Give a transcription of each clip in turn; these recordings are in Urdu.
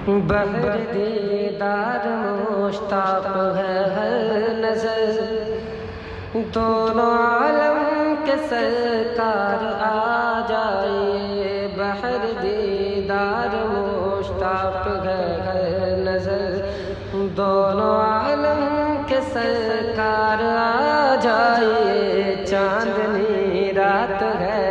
بہر دیدار مشتاق ہے ہر نظر، دونوں عالم کے سرکار آ جائیے۔ بہر دیدار مشتاق ہے ہر نظر، دونوں عالم کے سرکار آ جائیے۔ چاندنی رات ہے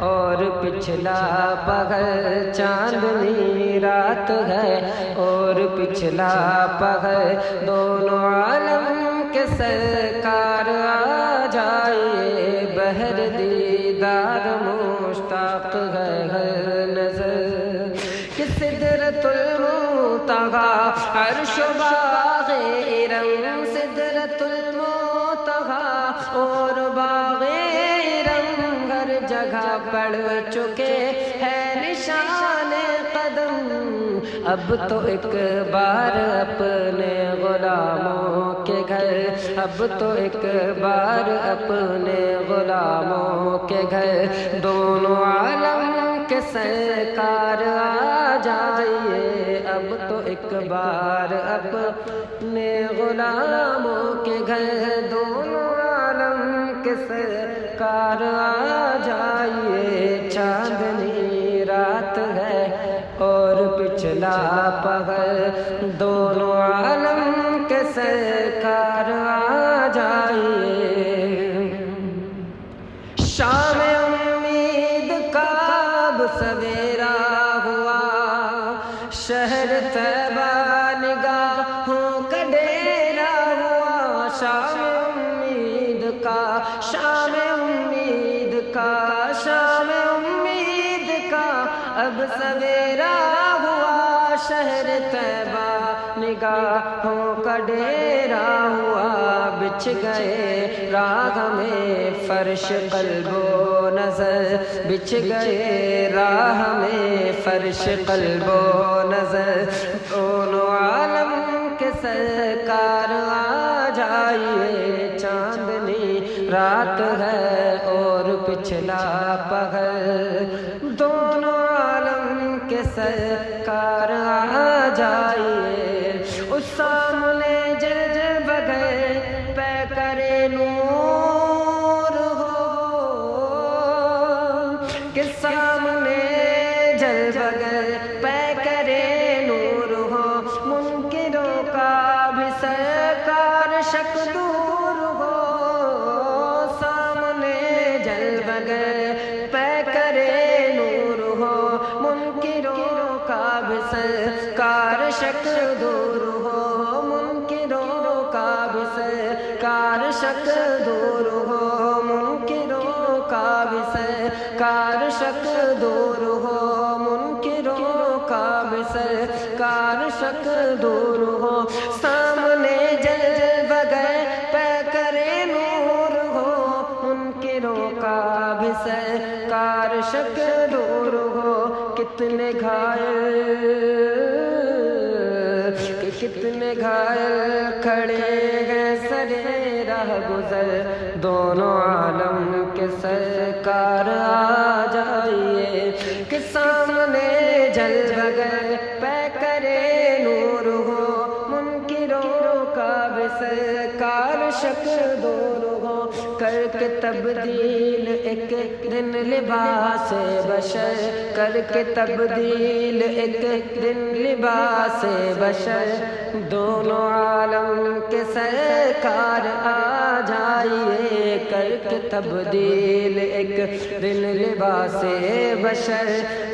اور پچھلا پہر، چاندنی رات ہے اور پچھلا پہر، دونوں عالم کے سرکار آ جائیے۔ بہر دیدار مشتاق ہے ہر نظر، کہ سدرۃ المنتہیٰ عرش و باغ ارم، سدرۃ المنتہیٰ اور باغ ارم ہر جگہ پڑ چکے ہیں نشان قدم۔ اب تو ایک بار اپنے غلاموں کے گھر، اب تو ایک بار اپنے غلاموں کے گھر، دونوں عالم کے سرکار آ جائیے۔ اب تو ایک بار اپنے غلاموں کے گھر، دونوں عالم کے سرکار آ جائیے۔ چاندنی رات ہے اور پچھلا پہر، دونوں عالم کے سرکار آ جائیے۔ شام امید کا اب سویرا ہوا، شہر طیبہ نگاہوں کا ڈیرا ہوا۔ شام امید کا، شام امید کا، شام امید کا اب سویرا ہوا، شہر طیبہ نگاہوں کا ڈیرا ہوا۔ بچھ گئے راہ میں فرش قلب و نظر، بچھ گئے راہ میں فرش قلب و نظر، دونوں عالم کے سرکار آ جائیے۔ چاندنی رات ہے اور پچھلا پہر، دونوں عالم کے سرکار آ جائیے۔ اس سامنے جلوہ گئے پیکر نور ہو، کہ سامنے جلوہ گئے پیکر نور ہو، منکروں کا بھی سرکار شک دور ہو۔ سامنے جلوہ گئے پیکر نور ہو، منکروں کا بھی سرکار شک دور ہو، منکروں کا بھی سرکار شک دور ہو، منکروں کا بھی سرکار شک دور ہو، منکروں کا بھی سرکار شک دور ہو۔ سامنے جلوہ گئے پیکر نور ہو، منکروں کا بھی سرکار شک دور ہو۔ کتنے گھائل، کتنے گھائل کھڑے ہیں سرے راہ گزر، دونوں عالم کے سرکار آ جائیے۔ کہ سامنے جلوہ گئے پیکر نور ہو، منکروں کا بھی سرکار شک دور ہو۔ کر کے تبدیل ایک دن لباس بشر، کر کے تبدیل ایک دن لباس بشر، دونوں عالم کے سرکار آ جائیے۔ کر کے تبدیل ایک دن لباس بشر،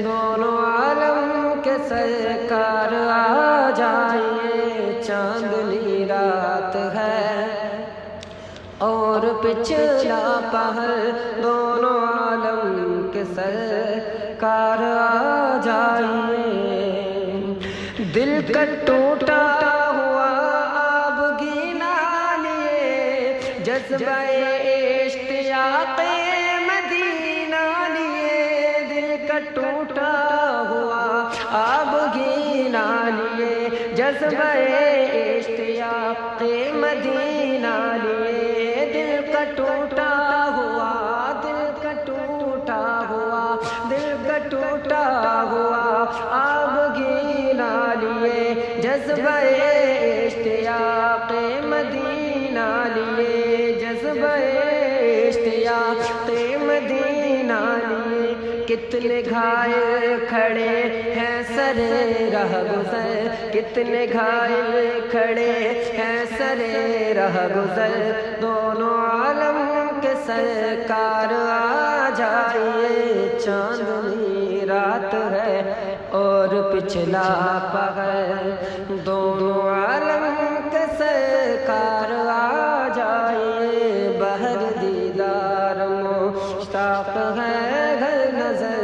دونوں عالم کے سرکار آ جائیے۔ چاندنی رات ہے اور پچھلا پہر، دونوں عالم کے سرکار آ جائیے۔ دل کا ٹوٹا ہوا آب گیلا لیے، جذبہ اشتیاق مدینہ لیے۔ دل کا ٹوٹا ہوا آب گیلا لیے، جذبہ اشتیاق مدینہ لیے۔ دل کا ٹوٹا ہوا، دل کا ٹوٹا ہوا، دل کا ٹوٹا ہوا آب گیلا لیے۔ جذبہ اشتیاق مدینہ لیے، جذبہ اشتیاق مدینہ لیے، کتنے گھائل کھڑے ہیں سر راہ گزر، کتنے گھائل کھڑے ہیں سر راہ گزر، دونوں عالم کے سرکار آ جائیے، چاندنی رات ہے اور پچھلا پہر، دونوں عالم کے سرکار آ جائیے، بہر دیدار مشتاق ہے گھر نظر،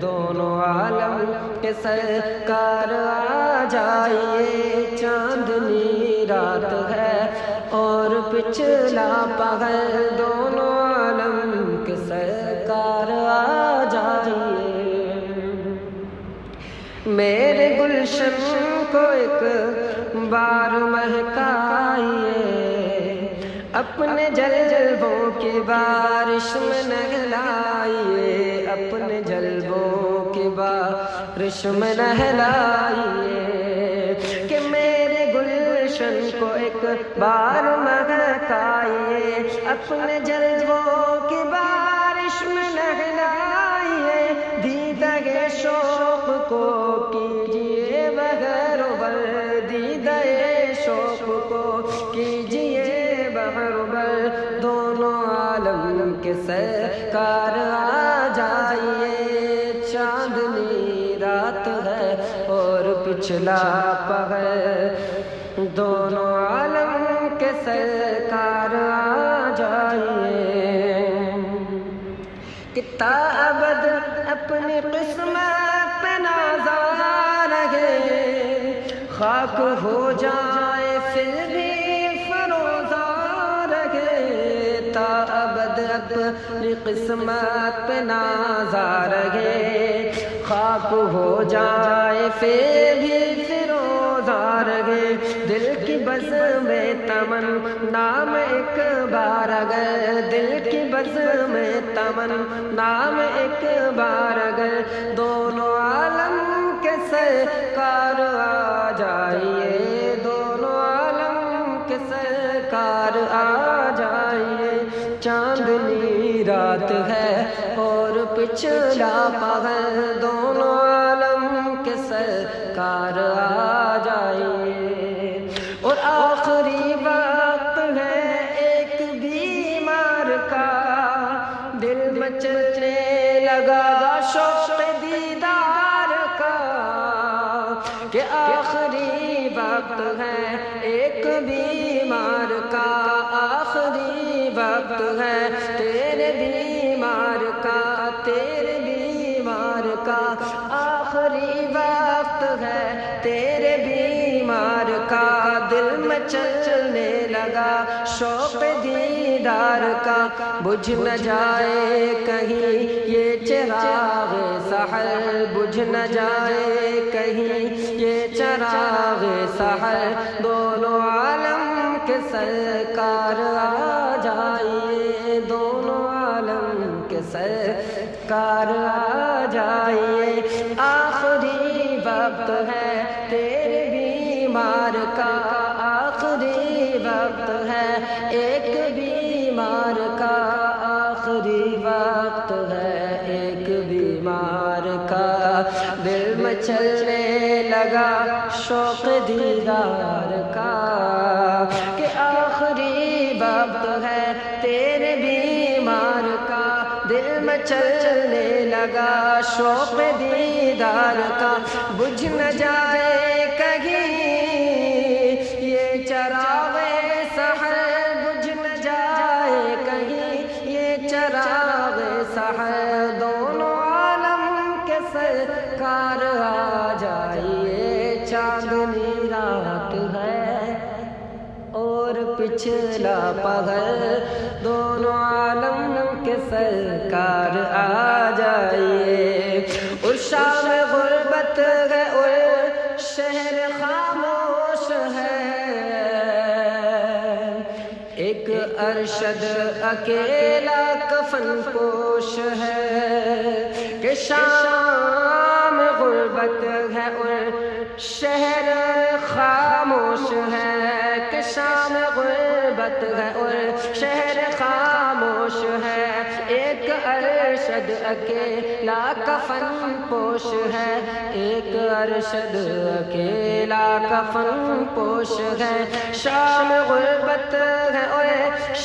دونوں عالم کے سرکار آ جائیے، چاندنی رات ہے اور پچھلا پہر، دونوں عالم کے سرکار آ جائیے۔ میرے گلشن کو ایک بار مہکائیے، اپنے جلووں کی بارش میں نہلائیے، اپنے جلووں کی بارش میں نہلائیے، کہ میرے گلشن کو ایک بار مہکائیے، اپنے جلووں کی بارش میں نہلائیے، دیدہ شوق کو کیجیے بغیر بر، دیدہ شوق کو کیجیے بغیر بر، دونوں عالم کے سرکار آ جائیے، چاندنی رات ہے اور پچھلا پہر، دونوں عالم کے سرکار آ جائیے، کتا ابد اپنی قسمت پہ نازا رہے، خاک ہو جائے پھر بھی فروزہ رہے، تا ابد اپنی قسمت پہ نازا رہے، خاک ہو جائے پھر بھی فروزہ رہے، دل کی بز میں تمنا میں ایک بار اگر، دل کی بز میں تمنا میں ایک بار اگر، دونوں عالم کے سرکار آ جائیے، دونوں عالم کے سرکار آ جائیے، چاندنی رات ہے اور پچھلا پہر، دونوں عالم کے سرکار آ جائیے، اور آخری وقت ہے ایک بیمار کا، دل مچلنے لگا شوق دیدار کا، کہ آخری وقت ہے ایک بیمار کا، آخری وقت ہے تیرے بیمار کا، تیرے بیمار کا، آخری وقت ہے تیرے بیمار کا، دل میں چلنے لگا شوق دیدار کا، بجھ نہ جائے کہیں یہ چراغ سحر، بجھ نہ جائے کہیں یہ چراغ سحر، دونوں عالم کے سرکار آ جائیے، دونوں عالم کے سرکار آ جائیے، آخری وقت ہے تیرے بیمار کا، آخری وقت ہے ایک بیمار کا، آخری وقت ہے ایک بیمار کا، دل میں چلنے لگا شوق دیدار کا، کہ آخری وقت ہے تیرے بیمار کا، دل میں چلنے لگا شوق دیدار کا، بجھ نہ جائے کہیں یہ چراغ سحر، بجھ نہ جائے کہیں یہ چراغ سحر، دونوں عالم کے سرکار آ جائیے، چاندنی رات ہے اور پچھلا پہر، دونوں عالم کے سرکار آ جائیے، اور شام غربت ہے اور شہر خاموش ہے، ایک ارشد اکیلا کفن پوش ہے، کہ شام غربت ہے اور شہر خاموش ہے کہ شام غربت ہے اور شہر خاموش ہے ایک ارشد اکیلا کفن پوش ہے ایک ارشد اکیلا کفن پوش ہے شام غربت ہے اور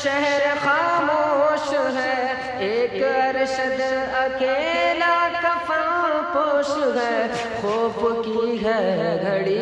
شہر خاموش ہے ایک ارشد اکیلا کفن پوش ہے خوف کی ہے گھڑی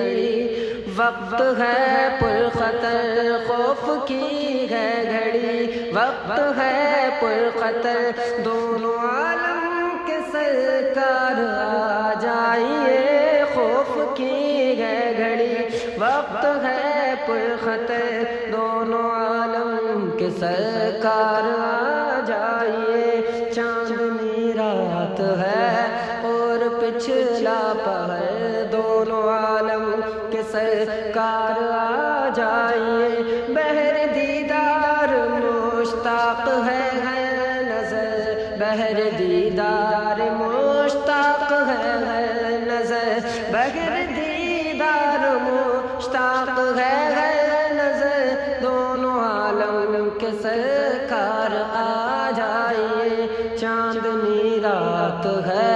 وقت ہے پر خطر خوف کی ہے گھڑی وقت ہے پر خطر دونوں عالم کے سرکار آ جائیے خوف کی ہے گھڑی وقت ہے پر خطر دونوں عالم کے سرکار آ جائیے چاندنی رات ہے اور پچھلا پہر دونوں عالم کے سرکار آ جائیے بہر دیدار مشتاق ہے نظر بہر دیدار مشتاق ہے نظر بہر دیدار مشتاق ہے نظر دونوں عالم کے سرکار آ جائیے چاندنی رات ہے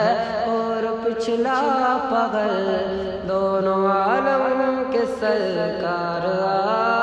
اور پچھلا پہر دونوں عالم کے سرکار آ